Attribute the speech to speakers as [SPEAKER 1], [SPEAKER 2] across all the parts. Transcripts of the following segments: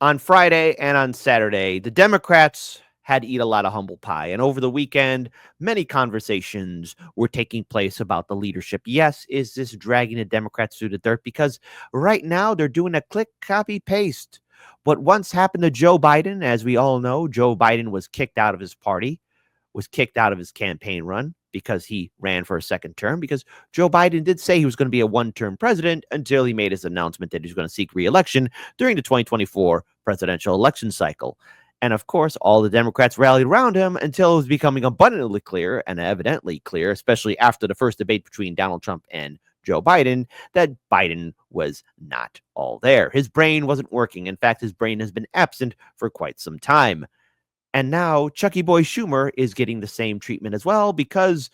[SPEAKER 1] On Friday and on Saturday, the Democrats had to eat a lot of humble pie. And over the weekend, many conversations were taking place about the leadership. Yes, is this dragging the Democrats through the dirt? Because right now they're doing a click, copy, paste. What once happened to Joe Biden, as we all know, Joe Biden was kicked out of his party, was kicked out of his campaign run because he ran for a second term, because Joe Biden did say he was going to be a one-term president until he made his announcement that he's going to seek re-election during the 2024 presidential election cycle. And of course, all the Democrats rallied around him until it was becoming abundantly clear, and evidently clear, especially after the first debate between Donald Trump and Joe Biden, that Biden was not all there. His brain wasn't working. In fact, his brain has been absent for quite some time. And now Chucky Boy Schumer is getting the same treatment as well because,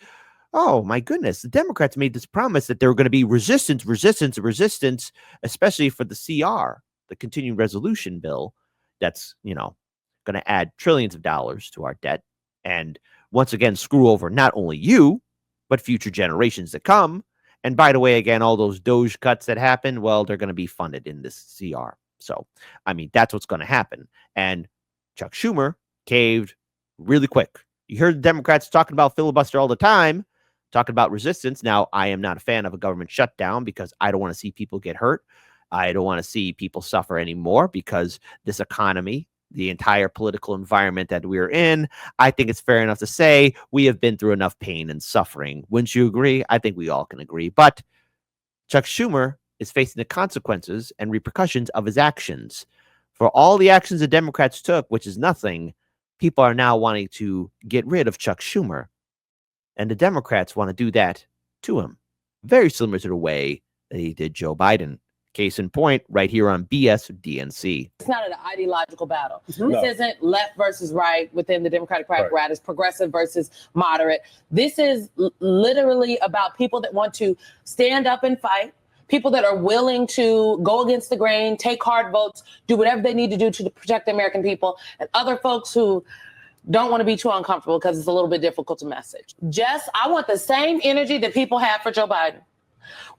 [SPEAKER 1] oh my goodness, the Democrats made this promise that there were going to be resistance, especially for the CR, the continuing resolution bill that's, going to add trillions of dollars to our debt and once again screw over not only you, but future generations to come. And by the way, again, all those Doge cuts that happened, well, they're going to be funded in this CR. So, that's what's going to happen. And Chuck Schumer caved really quick. You heard the Democrats talking about filibuster all the time, talking about resistance. Now, I am not a fan of a government shutdown because I don't want to see people get hurt. I don't want to see people suffer anymore because this economy, the entire political environment that we're in, I think it's fair enough to say we have been through enough pain and suffering. Wouldn't you agree? I think we all can agree. But Chuck Schumer is facing the consequences and repercussions of his actions. For all the actions the Democrats took, which is nothing, people are now wanting to get rid of Chuck Schumer. And the Democrats want to do that to him. Very similar to the way that he did Joe Biden. Case in point, right here on BS DNC.
[SPEAKER 2] It's not an ideological battle. This isn't left versus right within the Democratic apparatus, progressive versus moderate. This is literally about people that want to stand up and fight, people that are willing to go against the grain, take hard votes, do whatever they need to do to protect the American people, and other folks who don't want to be too uncomfortable because it's a little bit difficult to message. Jess, I want the same energy that people have for Joe Biden.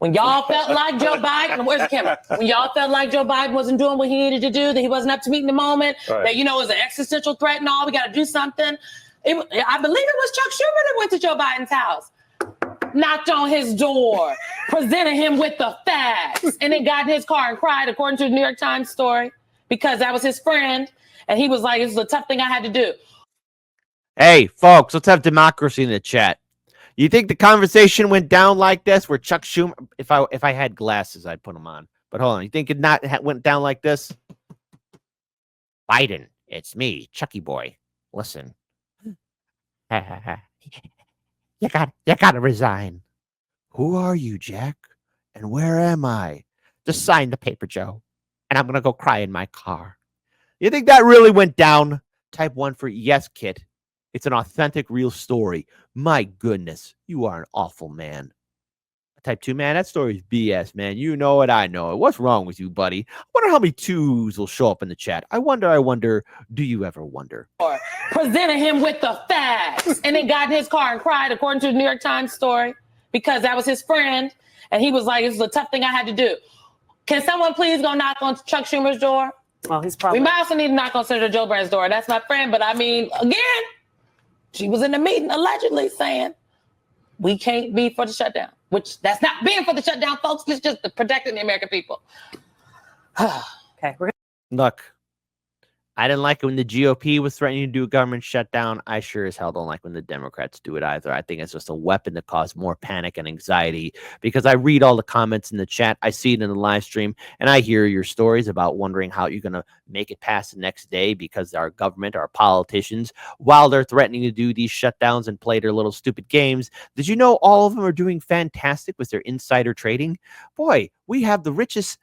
[SPEAKER 2] When y'all felt like Joe Biden, where's the camera? When y'all felt like Joe Biden wasn't doing what he needed to do, that he wasn't up to meeting the moment, that, it was an existential threat and all, we got to do something. I believe it was Chuck Schumer that went to Joe Biden's house, knocked on his door, presented him with the facts, and then got in his car and cried, according to the New York Times story, because that was his friend. And he was like, this is a tough thing I had to do.
[SPEAKER 1] Hey, folks, let's have democracy in the chat. You think the conversation went down like this where Chuck Schumer, if I had glasses, I'd put them on. But hold on, you think it went down like this? Biden, it's me, Chucky Boy. Listen. You gotta resign. Who are you, Jack? And where am I? Just sign the paper, Joe. And I'm gonna go cry in my car. You think that really went down? Type 1 for yes, Kit. It's an authentic, real story. My goodness, you are an awful man. Type 2, man, that story is BS, man. You know it, I know it. What's wrong with you, buddy? I wonder how many 2s will show up in the chat. I wonder, do you ever wonder?
[SPEAKER 2] Or presented him with the facts and then got in his car and cried, according to the New York Times story, because that was his friend. And he was like, this is a tough thing I had to do. Can someone please go knock on Chuck Schumer's door?
[SPEAKER 3] Well, he's probably...
[SPEAKER 2] We might also need to knock on Senator Joe Brand's door. That's my friend. But again, she was in the meeting allegedly saying we can't be for the shutdown, which that's not being for the shutdown, folks. It's just protecting the American people.
[SPEAKER 3] Okay.
[SPEAKER 1] Look, I didn't like it when the GOP was threatening to do a government shutdown. I sure as hell don't like when the Democrats do it either. I think it's just a weapon to cause more panic and anxiety because I read all the comments in the chat. I see it in the live stream and I hear your stories about wondering how you're going to make it past the next day because our government, our politicians, while they're threatening to do these shutdowns and play their little stupid games, did you know all of them are doing fantastic with their insider trading? Boy, we have the richest,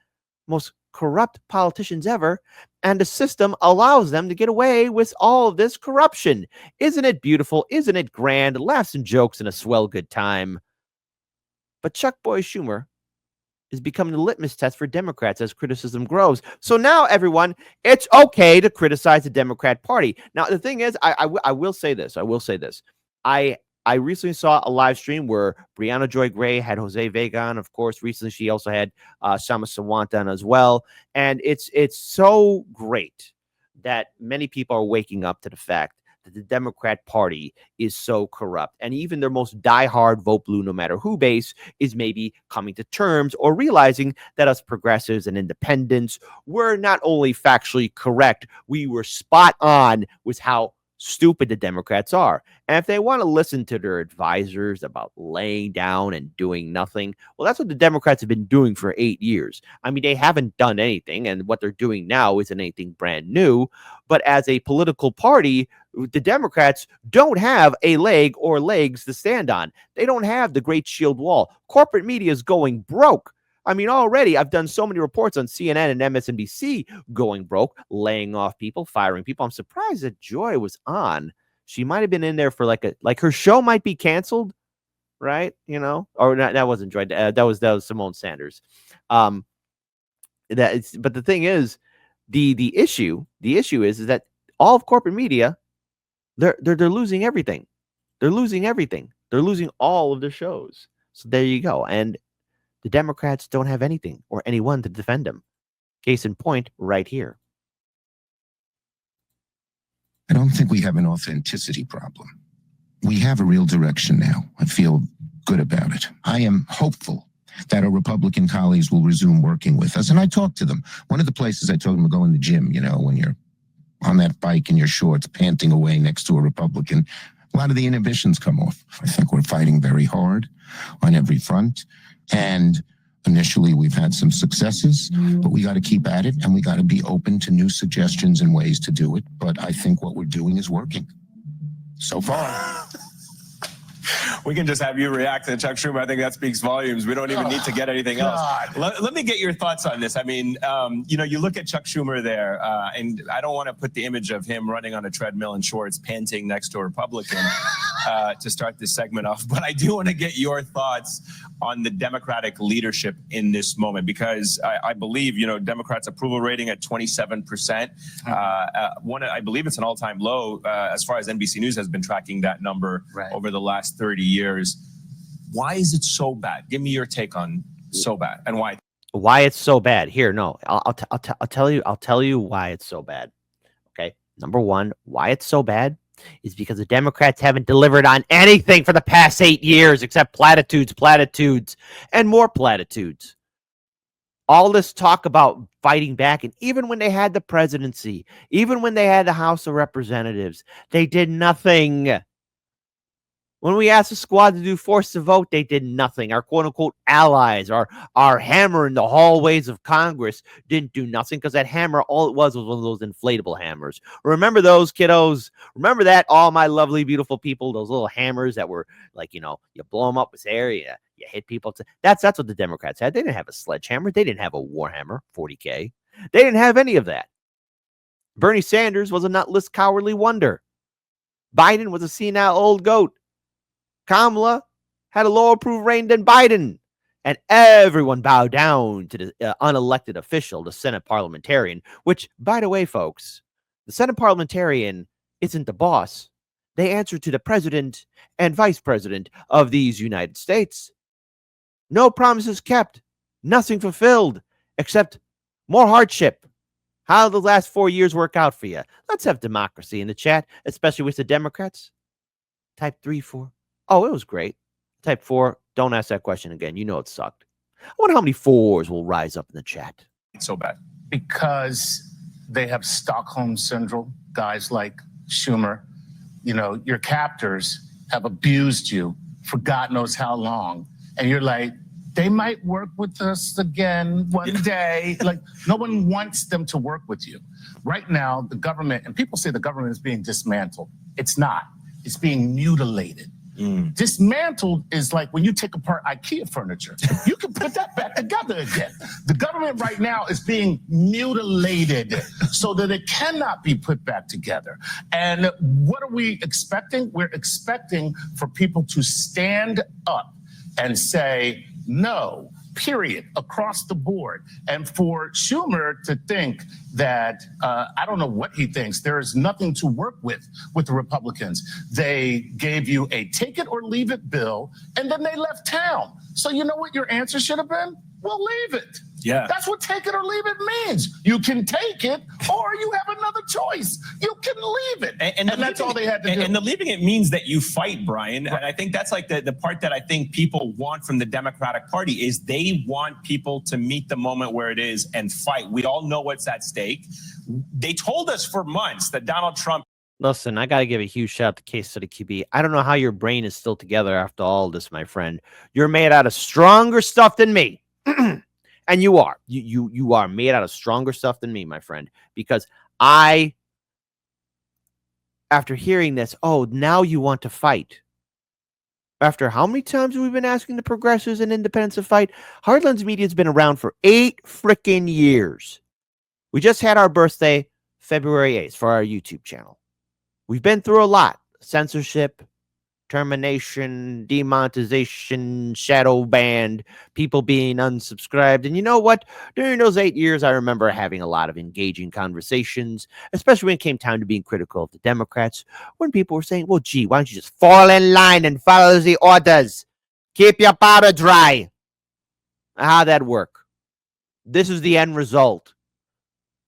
[SPEAKER 1] most corrupt politicians ever, and the system allows them to get away with all of this corruption. Isn't it beautiful? Isn't it grand? Laughs and jokes and a swell good time. But Chuck Boy Schumer is becoming the litmus test for Democrats as criticism grows. So now, everyone, it's okay to criticize the Democrat Party. Now, the thing is, I will say this. I I recently saw a live stream where Brianna Joy Gray had Jose Vega on. Of course, recently she also had Shama Sawant on as well. And it's so great that many people are waking up to the fact that the Democrat Party is so corrupt. And even their most diehard vote blue, no matter who base, is maybe coming to terms or realizing that us progressives and independents were not only factually correct, we were spot on with how stupid the Democrats are. And if they want to listen to their advisors about laying down and doing nothing, well, that's what the Democrats have been doing for 8 years. I mean, they haven't done anything, and what they're doing now isn't anything brand new. But as a political party, the Democrats don't have a leg or legs to stand on. They don't have the great shield wall. Corporate media is going broke. I mean, already I've done so many reports on CNN and MSNBC going broke, laying off people, firing people. I'm surprised that Joy was on. She might have been in there for like her show might be canceled, right? You know, or not, that wasn't Joy. That was Simone Sanders. But the thing is, the issue is that all of corporate media, they're losing everything. They're losing everything. They're losing all of their shows. So there you go. And the Democrats don't have anything or anyone to defend them. Case in point, right here.
[SPEAKER 4] I don't think we have an authenticity problem. We have a real direction now. I feel good about it. I am hopeful that our Republican colleagues will resume working with us. And I talked to them. One of the places I told them to go in the gym, you know, when you're on that bike in your shorts, panting away next to a Republican, a lot of the inhibitions come off. I think we're fighting very hard on every front. And initially, we've had some successes, but we got to keep at it, and we got to be open to new suggestions and ways to do it. But I think what we're doing is working so far.
[SPEAKER 5] We can just have you react to Chuck Schumer. I think that speaks volumes. We don't even need to get anything else. Let me get your thoughts on this. I mean, you know, you look at Chuck Schumer there, and I don't want to put the image of him running on a treadmill in shorts, panting next to a Republican to start this segment off. But I do want to get your thoughts on the Democratic leadership in this moment, because I believe, you know, Democrats' approval rating at 27%. I believe it's an all-time low as far as NBC News has been tracking that number over the last 30 years. Why is it so bad? Give me your take on so bad and why.
[SPEAKER 1] Why it's so bad? Here, no, I'll tell you. I'll tell you why it's so bad. Okay, number one, why it's so bad is because the Democrats haven't delivered on anything for the past 8 years except platitudes, and more platitudes. All this talk about fighting back, and even when they had the presidency, even when they had the House of Representatives, they did nothing. When we asked the squad to do force to vote, they did nothing. Our quote-unquote allies, our hammer in the hallways of Congress didn't do nothing, because that hammer, all it was one of those inflatable hammers. Remember those, kiddos? Remember that, all my lovely, beautiful people, those little hammers that were like, you know, you blow them up with air, you hit people. That's what the Democrats had. They didn't have a sledgehammer. They didn't have a Warhammer 40K. They didn't have any of that. Bernie Sanders was a nutless, cowardly wonder. Biden was a senile old goat. Kamala had a lower approval rating than Biden, and everyone bowed down to the unelected official, the Senate parliamentarian, which, by the way, folks, the Senate parliamentarian isn't the boss. They answer to the president and vice president of these United States. No promises kept, nothing fulfilled, except more hardship. How did the last 4 years work out for you? Let's have democracy in the chat, especially with the Democrats. Type 3, 4. Oh, it was great. Type 4, don't ask that question again. You know it sucked. I wonder how many 4s will rise up in the chat.
[SPEAKER 5] It's so bad.
[SPEAKER 6] Because they have Stockholm syndrome, guys like Schumer. You know, your captors have abused you for God knows how long. And you're like, they might work with us again one day. Like, no one wants them to work with you. Right now, the government, and people say the government is being dismantled. It's not. It's being mutilated. Dismantled is like when you take apart IKEA furniture. You can put that back together again. The government right now is being mutilated so that it cannot be put back together. And what are we expecting? We're expecting for people to stand up and say, no, period, across the board. And for Schumer to think that, I don't know what he thinks, there is nothing to work with the Republicans. They gave you a take it or leave it bill, and then they left town. So you know what your answer should have been? Well, leave it.
[SPEAKER 5] Yeah.
[SPEAKER 6] That's what take it or leave it means. You can take it or you have another choice. You can leave it. And that's all they had to do.
[SPEAKER 5] And the leaving it means that you fight, Brian. Right. And I think that's like the part that I think people want from the Democratic Party is they want people to meet the moment where it is and fight. We all know what's at stake. They told us for months that Donald Trump.
[SPEAKER 1] Listen, I got to give a huge shout out to Case Study QB. I don't know how your brain is still together after all this, my friend. You're made out of stronger stuff than me. And you are. You are made out of stronger stuff than me, my friend. Because after hearing this, oh, now you want to fight. After how many times have we been asking the progressives and independents to fight? Heartland's Media has been around for 8 freaking years. We just had our birthday, February 8th, for our YouTube channel. We've been through a lot. Censorship, termination, demonetization, shadow banned, people being unsubscribed. And you know what? During those 8 years, I remember having a lot of engaging conversations, especially when it came time to being critical of the Democrats, when people were saying, well, gee, why don't you just fall in line and follow the orders? Keep your powder dry. How'd that work? This is the end result.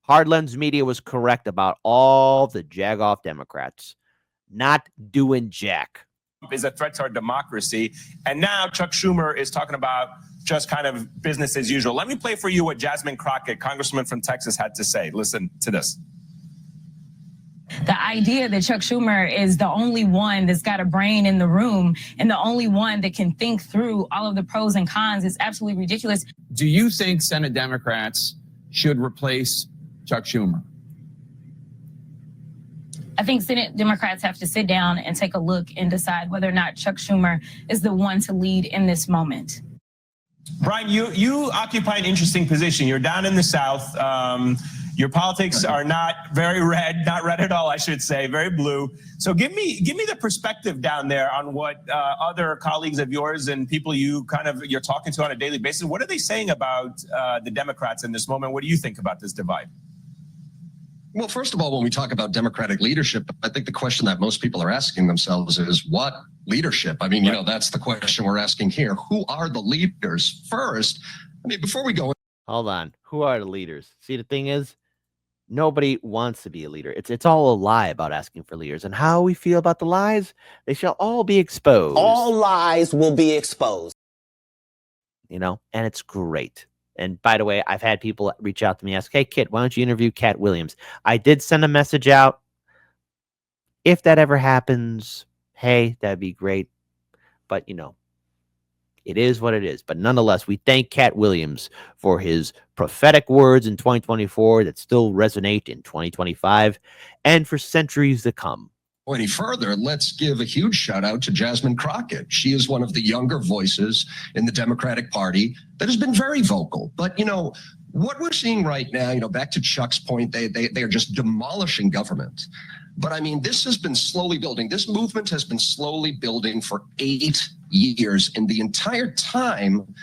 [SPEAKER 1] Hardlands Media was correct about all the jagoff Democrats not doing jack.
[SPEAKER 5] Is a threat to our democracy. And now Chuck Schumer is talking about just kind of business as usual. Let me play for you what Jasmine Crockett, Congresswoman from Texas, had to say. Listen to this.
[SPEAKER 7] The idea that Chuck Schumer is the only one that's got a brain in the room and the only one that can think through all of the pros and cons is absolutely ridiculous.
[SPEAKER 8] Do you think Senate Democrats should replace Chuck Schumer?
[SPEAKER 7] I think Senate Democrats have to sit down and take a look and decide whether or not Chuck Schumer is the one to lead in this moment.
[SPEAKER 5] Brian, you occupy an interesting position. You're down in the South. Your politics are not very red, not red at all, I should say, very blue. So give me the perspective down there on what other colleagues of yours and people you're talking to on a daily basis. What are they saying about the Democrats in this moment? What do you think about this divide?
[SPEAKER 9] Well, first of all, when we talk about Democratic leadership, I think the question that most people are asking themselves is what leadership? I mean, that's the question we're asking here. Who are the leaders first? I mean, before we go.
[SPEAKER 1] Hold on. Who are the leaders? See, the thing is, nobody wants to be a leader. It's all a lie about asking for leaders. And how we feel about the lies, they shall all be exposed.
[SPEAKER 10] All lies will be exposed.
[SPEAKER 1] And it's great. And by the way, I've had people reach out to me, ask, hey, Kit, why don't you interview Cat Williams? I did send a message out. If that ever happens, hey, that'd be great. But, it is what it is. But nonetheless, we thank Cat Williams for his prophetic words in 2024 that still resonate in 2025 and for centuries to come.
[SPEAKER 9] Any further, let's give a huge shout out to Jasmine Crockett. She is one of the younger voices in the Democratic Party that has been very vocal. But, what we're seeing right now, back to Chuck's point, they are just demolishing government. But I mean, this has been slowly building. This movement has been slowly building for 8 years. And the entire time,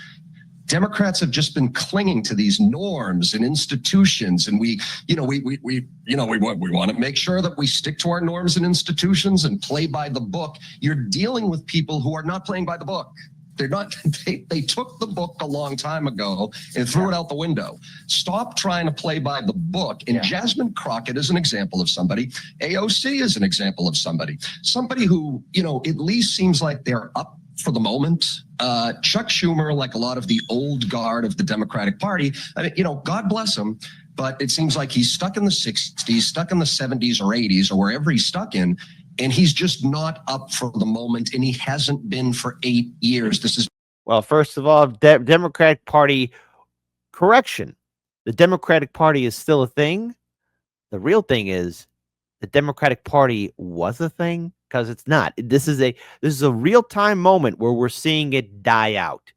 [SPEAKER 9] Democrats have just been clinging to these norms and institutions, and we want to make sure that we stick to our norms and institutions and play by the book. You're dealing with people who are not playing by the book. They're not. They took the book a long time ago and threw it out the window. Stop trying to play by the book. And Jasmine Crockett is an example of somebody. AOC is an example of somebody who at least seems like they're up for the moment. Chuck Schumer, like a lot of the old guard of the Democratic Party, God bless him, but it seems like he's stuck in the 60s, stuck in the 70s or 80s or wherever he's stuck in, and he's just not up for the moment, and he hasn't been for 8 years.
[SPEAKER 1] Well, first of all, Democratic Party correction. The Democratic Party is still a thing. The real thing is the Democratic Party was a thing. Because it's not. This is a real-time moment where we're seeing it die out.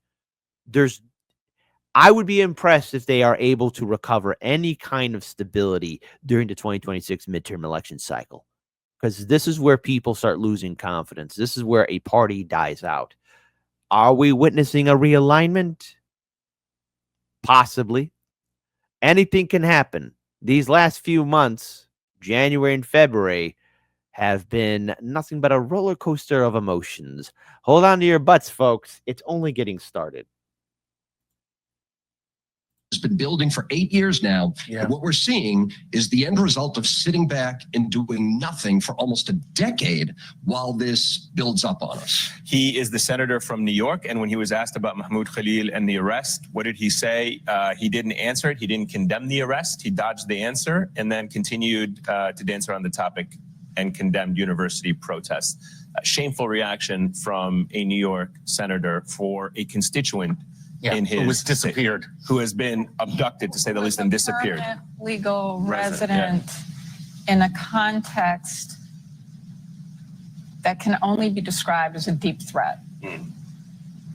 [SPEAKER 1] I would be impressed if they are able to recover any kind of stability during the 2026 midterm election cycle. Because this is where people start losing confidence. This is where a party dies out. Are we witnessing a realignment? Possibly. Anything can happen. These last few months, January and February, have been nothing but a roller coaster of emotions. Hold on to your butts, folks. It's only getting started.
[SPEAKER 9] Has been building for 8 years now.
[SPEAKER 6] Yeah.
[SPEAKER 9] And what we're seeing is the end result of sitting back and doing nothing for almost a decade while this builds up on us.
[SPEAKER 5] He is the senator from New York, and when he was asked about Mahmoud Khalil and the arrest, what did he say? He didn't answer it. He didn't condemn the arrest. He dodged the answer and then continued to dance around the topic and condemned university protests. A shameful reaction from a New York senator for a constituent in his
[SPEAKER 6] who was disappeared,
[SPEAKER 5] who has been abducted, to say the least, and disappeared.
[SPEAKER 11] Permanent legal
[SPEAKER 5] Resident,
[SPEAKER 11] resident in a context that can only be described as a deep threat,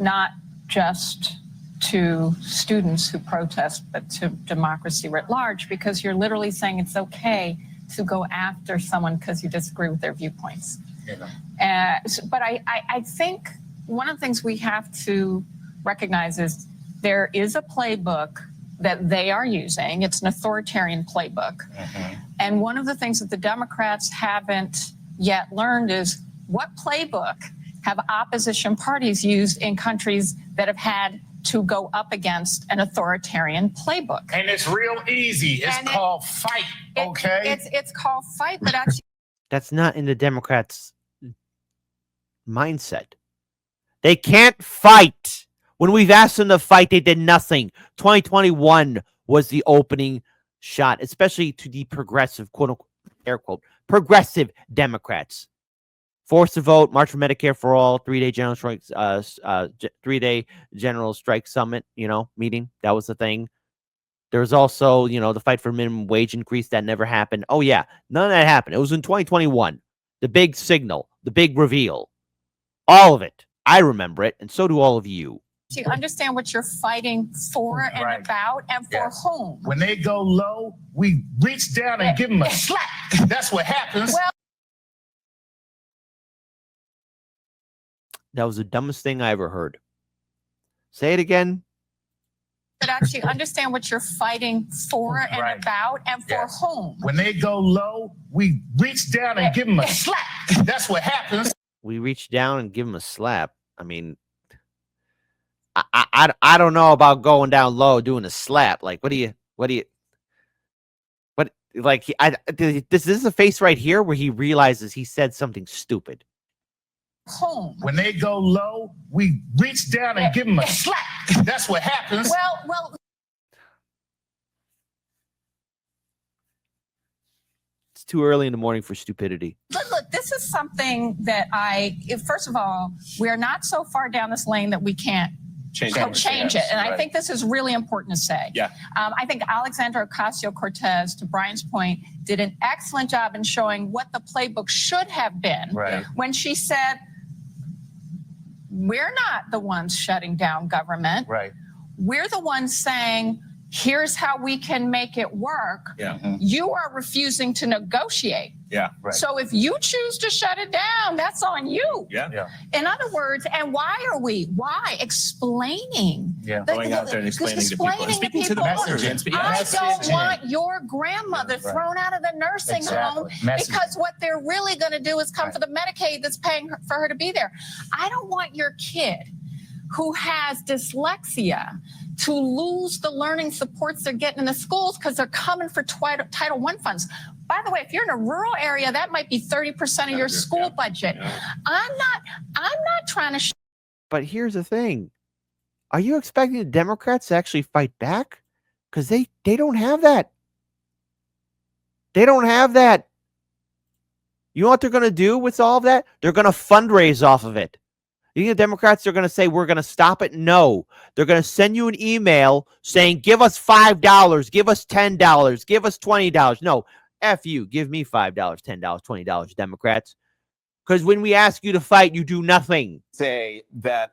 [SPEAKER 11] not just to students who protest, but to democracy writ large, because you're literally saying it's okay to go after someone because you disagree with their viewpoints. But I think one of the things we have to recognize is there is a playbook that they are using. It's an authoritarian playbook. And one of the things that the Democrats haven't yet learned is what playbook have opposition parties used in countries that have had to go up against an authoritarian playbook.
[SPEAKER 6] And it's real easy. It's called fight, okay?
[SPEAKER 11] It's called fight, but actually
[SPEAKER 1] That's not in the Democrats' mindset. They can't fight. When we've asked them to fight, they did nothing. 2021 was the opening shot, especially to the progressive, quote unquote, air quote, progressive Democrats. Forced to vote, March for Medicare for All, 3-day general strikes, 3-day general strike summit, meeting. That was the thing. There was also, the fight for minimum wage increase that never happened. Oh yeah, none of that happened. It was in 2021. The big signal, the big reveal, all of it. I remember it, and so do all of you.
[SPEAKER 11] you understand what you're fighting for and about and for whom.
[SPEAKER 6] When they go low, we reach down and give them a slap. That's what happens.
[SPEAKER 11] Well,
[SPEAKER 1] That was the dumbest thing I ever heard. Say it again.
[SPEAKER 11] but actually understand what you're fighting for and about and for whom.
[SPEAKER 6] When they go low, we reach down and give them a slap. That's what happens.
[SPEAKER 1] We reach down and give him a slap. I mean, I don't know about going down low doing a slap. Like, this is a face right here where he realizes he said something stupid.
[SPEAKER 11] Home.
[SPEAKER 6] When they go low, we reach down and give them a slap. That's what happens.
[SPEAKER 11] Well.
[SPEAKER 1] It's too early in the morning for stupidity.
[SPEAKER 11] Look, this is something that first of all, we are not so far down this lane that we can't change it. And I think this is really important to say.
[SPEAKER 5] Yeah.
[SPEAKER 11] I think Alexandra Ocasio-Cortez, to Brian's point, did an excellent job in showing what the playbook should have been when she said, we're not the ones shutting down government.
[SPEAKER 6] Right.
[SPEAKER 11] We're the ones saying, here's how we can make it work.
[SPEAKER 5] Yeah.
[SPEAKER 11] You are refusing to negotiate.
[SPEAKER 5] Yeah.
[SPEAKER 6] Right.
[SPEAKER 11] So if you choose to shut it down, that's on you.
[SPEAKER 5] Yeah.
[SPEAKER 11] In other words, and why are we? Why? Explaining.
[SPEAKER 6] Yeah.
[SPEAKER 5] Going out there and explaining to people. And speaking to the message.
[SPEAKER 11] I don't want your grandmother thrown out of the nursing home because what they're really going to do is come for the Medicaid that's paying for her to be there. I don't want your kid who has dyslexia to lose the learning supports they're getting in the schools because they're coming for Title I funds. By the way, if you're in a rural area, that might be 30% of your school budget.
[SPEAKER 5] Yeah.
[SPEAKER 11] I'm not trying to.
[SPEAKER 1] But here's the thing. Are you expecting the Democrats to actually fight back? Because they don't have that. They don't have that. You know what they're going to do with all of that? They're going to fundraise off of it. You think the Democrats are going to say, we're going to stop it? No. They're going to send you an email saying, give us $5, give us $10, give us $20. No, F you. Give me $5, $10, $20, Democrats. Because when we ask you to fight, you do nothing.
[SPEAKER 12] Say that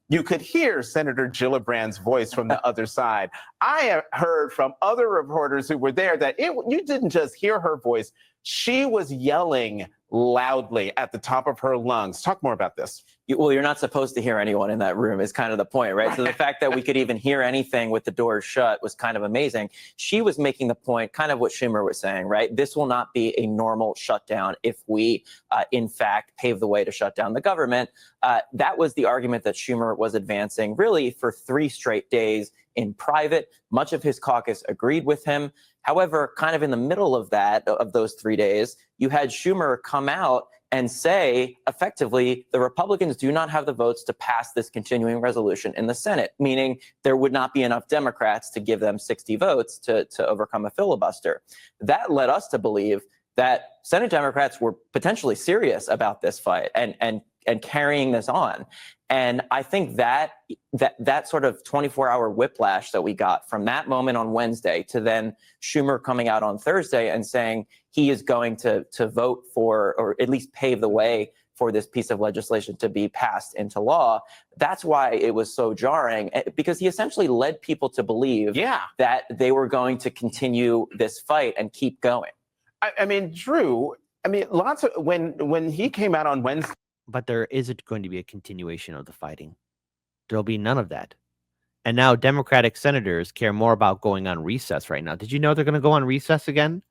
[SPEAKER 12] you could hear Senator Gillibrand's voice from the other side. I have heard from other reporters who were there that you didn't just hear her voice. She was yelling loudly at the top of her lungs. Talk more about this.
[SPEAKER 13] Well, you're not supposed to hear anyone in that room is kind of the point, right? So the fact that we could even hear anything with the doors shut was kind of amazing. She was making the point, kind of what Schumer was saying, right? This will not be a normal shutdown if we, in fact, pave the way to shut down the government. That was the argument that Schumer was advancing really for 3 straight days in private. Much of his caucus agreed with him. However, kind of in the middle of those 3 days, you had Schumer come out and say, effectively, the Republicans do not have the votes to pass this continuing resolution in the Senate, meaning there would not be enough Democrats to give them 60 votes to overcome a filibuster. That led us to believe that Senate Democrats were potentially serious about this fight and carrying this on. And I think that sort of 24-hour whiplash that we got from that moment on Wednesday to then Schumer coming out on Thursday and saying he is going to vote for, or at least pave the way for this piece of legislation to be passed into law. That's why it was so jarring, because he essentially led people to believe that they were going to continue this fight and keep going.
[SPEAKER 12] I mean, Drew, I mean, lots of when he came out on Wednesday.
[SPEAKER 1] But there isn't going to be a continuation of the fighting. There'll be none of that. And now Democratic senators care more about going on recess right now. Did you know they're going to go on recess again?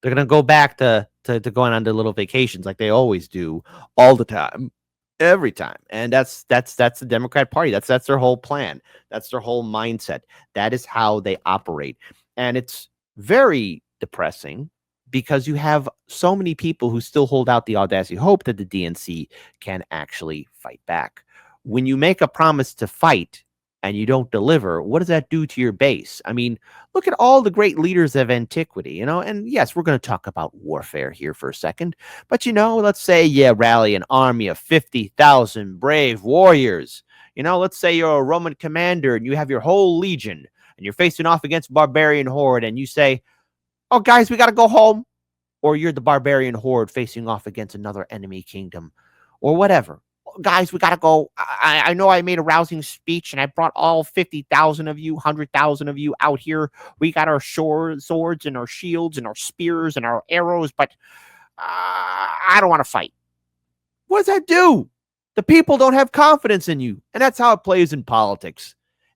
[SPEAKER 1] They're going to go back to going on to little vacations like they always do all the time, every time. And that's the Democrat Party. That's their whole plan. That's their whole mindset. That is how they operate. And it's very depressing, because you have so many people who still hold out the audacity hope that the DNC can actually fight back. When you make a promise to fight and you don't deliver, what does that do to your base? I mean, look at all the great leaders of antiquity, and yes, we're going to talk about warfare here for a second, but let's say you rally an army of 50,000 brave warriors. Let's say you're a Roman commander and you have your whole legion and you're facing off against barbarian horde and you say, oh, guys, we got to go home. Or you're the barbarian horde facing off against another enemy kingdom or whatever. Guys, we got to go. I know I made a rousing speech and I brought all 50,000 of you, 100,000 of you out here. We got our swords and our shields and our spears and our arrows, but I don't want to fight. What does that do? The people don't have confidence in you. And that's how it plays in politics.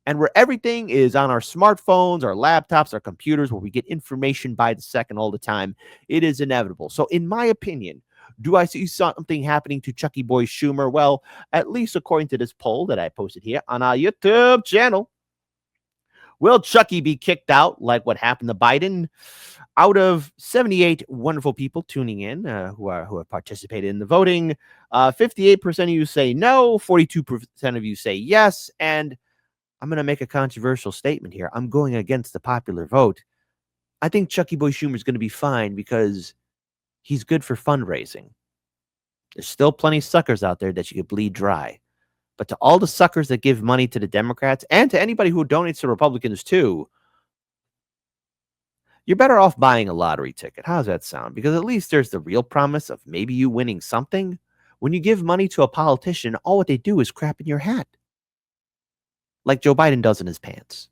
[SPEAKER 1] And where everything is on our smartphones, our laptops, our computers, where we get information by the second all the time, it is inevitable. So in my opinion, do I see something happening to Chucky Boy Schumer? Well, at least according to this poll that I posted here on our YouTube channel, will Chucky be kicked out like what happened to Biden? Out of 78 wonderful people tuning in who have participated in the voting, 58% of you say no, 42% of you say yes, and I'm going to make a controversial statement here. I'm going against the popular vote. I think Chucky Boy Schumer is going to be fine because he's good for fundraising. There's still plenty of suckers out there that you could bleed dry. But to all the suckers that give money to the Democrats and to anybody who donates to Republicans too, you're better off buying a lottery ticket. How does that sound? Because at least there's the real promise of maybe you winning something. When you give money to a politician, all what they do is crap in your hat, like Joe Biden does in his pants.